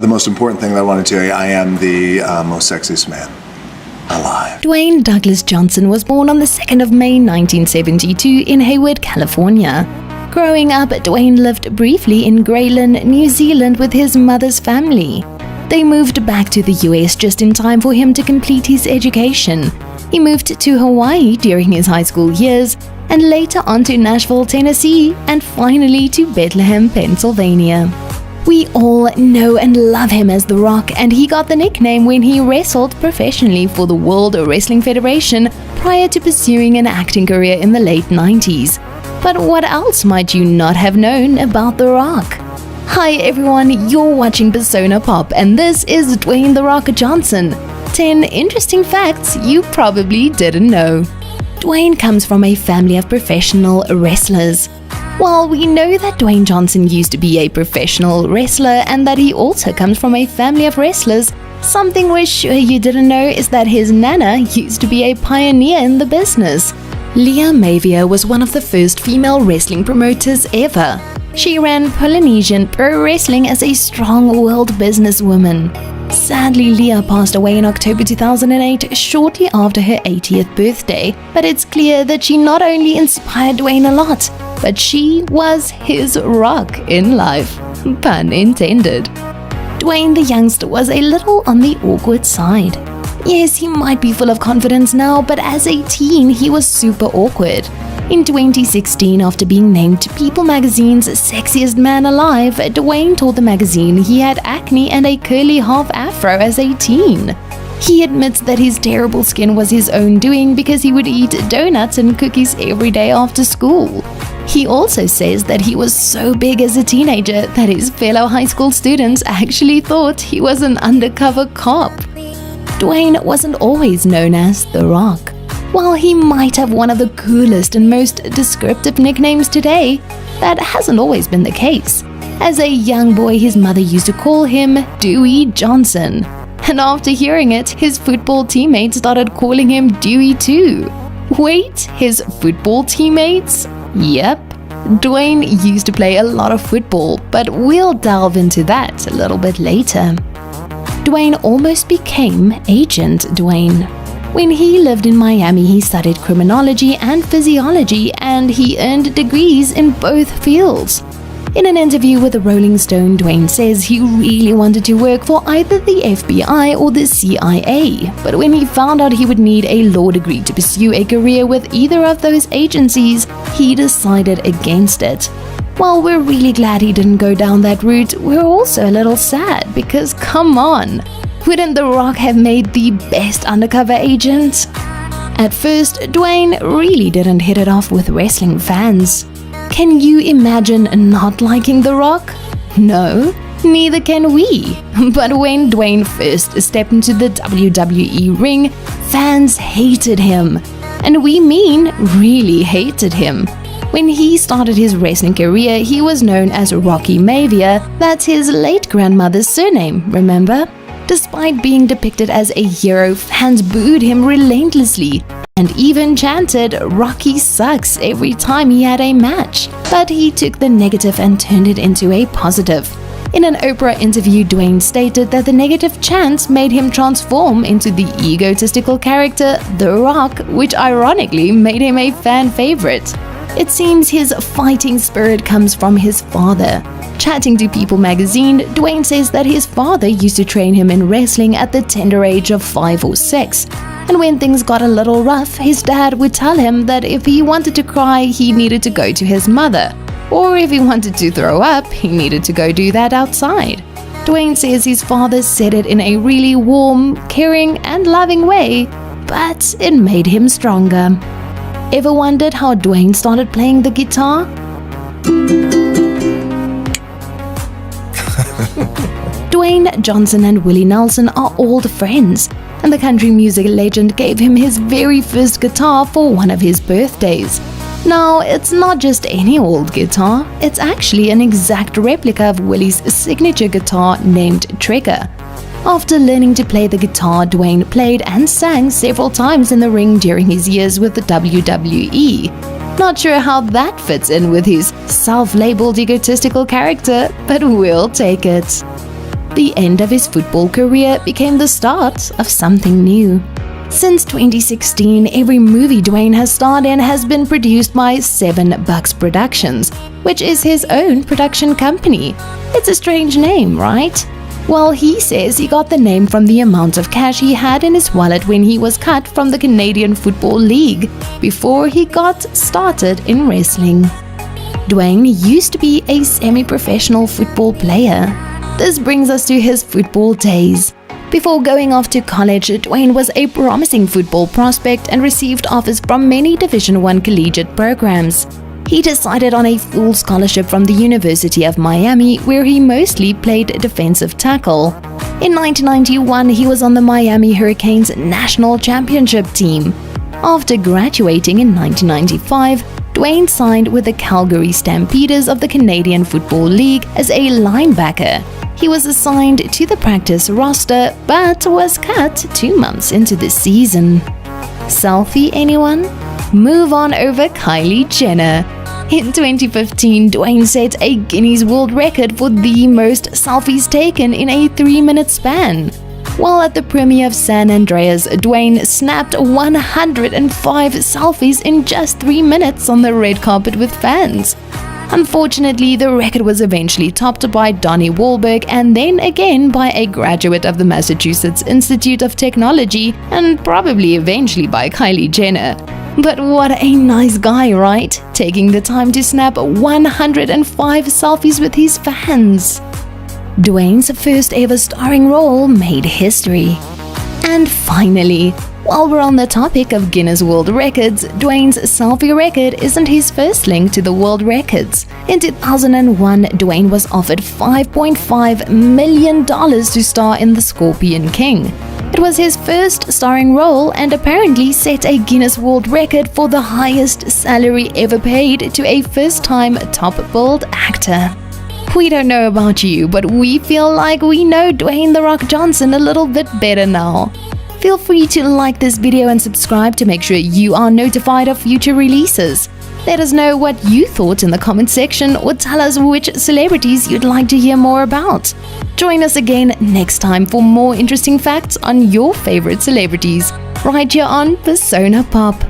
the most important thing that I want to tell you, I am the most sexiest man alive. Dwayne Douglas Johnson was born on the 2nd of May 1972 in Hayward, California. Growing up, Dwayne lived briefly in Greyland, New Zealand with his mother's family. They moved back to the US just in time for him to complete his education. He moved to Hawaii during his high school years, and later on to Nashville, Tennessee, and finally to Bethlehem, Pennsylvania. We all know and love him as The Rock, and he got the nickname when he wrestled professionally for the World Wrestling Federation prior to pursuing an acting career in the late 90s. But what else might you not have known about The Rock? Hi everyone, you're watching Persona Pop, and this is Dwayne The Rock Johnson. 10 interesting facts you probably didn't know. Dwayne comes from a family of professional wrestlers. While we know that Dwayne Johnson used to be a professional wrestler and that he also comes from a family of wrestlers, something we're sure you didn't know is that his nana used to be a pioneer in the business. Leah Mavia was one of the first female wrestling promoters ever. She ran Polynesian Pro Wrestling as a strong-willed businesswoman. Sadly, Leah passed away in October 2008, shortly after her 80th birthday, but it's clear that she not only inspired Dwayne a lot, but she was his rock in life. Pun intended. Dwayne the youngster was a little on the awkward side. Yes, he might be full of confidence now, but as a teen, he was super awkward. In 2016, after being named People magazine's sexiest man alive, Dwayne told the magazine he had acne and a curly half afro as a teen. He admits that his terrible skin was his own doing because he would eat donuts and cookies every day after school. He also says that he was so big as a teenager that his fellow high school students actually thought he was an undercover cop. Dwayne wasn't always known as The Rock. While he might have one of the coolest and most descriptive nicknames today, that hasn't always been the case. As a young boy, his mother used to call him Dewey Johnson. And after hearing it, his football teammates started calling him Dewey too. Wait, his football teammates? Yep. Dwayne used to play a lot of football, but we'll delve into that a little bit later. Dwayne almost became Agent Dwayne. When he lived in Miami, he studied criminology and physiology, and he earned degrees in both fields. In an interview with the Rolling Stone, Dwayne says he really wanted to work for either the FBI or the CIA, but when he found out he would need a law degree to pursue a career with either of those agencies, he decided against it. While we're really glad he didn't go down that route, we're also a little sad because, come on, wouldn't The Rock have made the best undercover agent? At first, Dwayne really didn't hit it off with wrestling fans. Can you imagine not liking The Rock? No, neither can we. But when Dwayne first stepped into the WWE ring, fans hated him. And we mean really hated him. When he started his wrestling career, he was known as Rocky Mavia. That's his late grandmother's surname, remember? Despite being depicted as a hero, fans booed him relentlessly and even chanted "Rocky sucks" every time he had a match. But he took the negative and turned it into a positive. In an Oprah interview, Dwayne stated that the negative chants made him transform into the egotistical character The Rock, which ironically made him a fan favorite. It seems his fighting spirit comes from his father. Chatting to People magazine, Dwayne says that his father used to train him in wrestling at the tender age of 5 or 6. And when things got a little rough, his dad would tell him that if he wanted to cry, he needed to go to his mother. Or if he wanted to throw up, he needed to go do that outside. Dwayne says his father said it in a really warm, caring, and loving way, but it made him stronger. Ever wondered how Dwayne started playing the guitar? Dwayne Johnson and Willie Nelson are old friends, and the country music legend gave him his very first guitar for one of his birthdays. Now, it's not just any old guitar, it's actually an exact replica of Willie's signature guitar named Trigger. After learning to play the guitar, Dwayne played and sang several times in the ring during his years with the WWE. Not sure how that fits in with his self-labeled egotistical character, but we'll take it. the end of his football career became the start of something new. Since 2016, every movie Dwayne has starred in has been produced by 7 Bucks Productions, which is his own production company. It's a strange name, right? Well, he says he got the name from the amount of cash he had in his wallet when he was cut from the Canadian Football League before he got started in wrestling. Dwayne used to be a semi-professional football player. This brings us to his football days. Before going off to college, Dwayne was a promising football prospect and received offers from many Division I collegiate programs. He decided on a full scholarship from the University of Miami, where he mostly played defensive tackle. In 1991, he was on the Miami Hurricanes national championship team. After graduating in 1995, Dwayne signed with the Calgary Stampeders of the Canadian Football League as a linebacker. He was assigned to the practice roster but was cut 2 months into the season. Selfie, anyone? Move on over Kylie Jenner. In 2015, Dwayne set a Guinness World Record for the most selfies taken in a 3-minute span. While at the premiere of San Andreas, Dwayne snapped 105 selfies in just 3 minutes on the red carpet with fans. Unfortunately, the record was eventually topped by Donnie Wahlberg and then again by a graduate of the Massachusetts Institute of Technology and probably eventually by Kylie Jenner. But what a nice guy, right? Taking the time to snap 105 selfies with his fans. Dwayne's first ever starring role made history. And finally, while we're on the topic of Guinness World Records, Dwayne's selfie record isn't his first link to the world records. In 2001, Dwayne was offered $5.5 million to star in The Scorpion King. It was his first starring role and apparently set a Guinness World Record for the highest salary ever paid to a first-time top-billed actor. We don't know about you, but we feel like we know Dwayne The Rock Johnson a little bit better now. Feel free to like this video and subscribe to make sure you are notified of future releases. Let us know what you thought in the comment section or tell us which celebrities you'd like to hear more about. Join us again next time for more interesting facts on your favorite celebrities, right here on Persona Pop.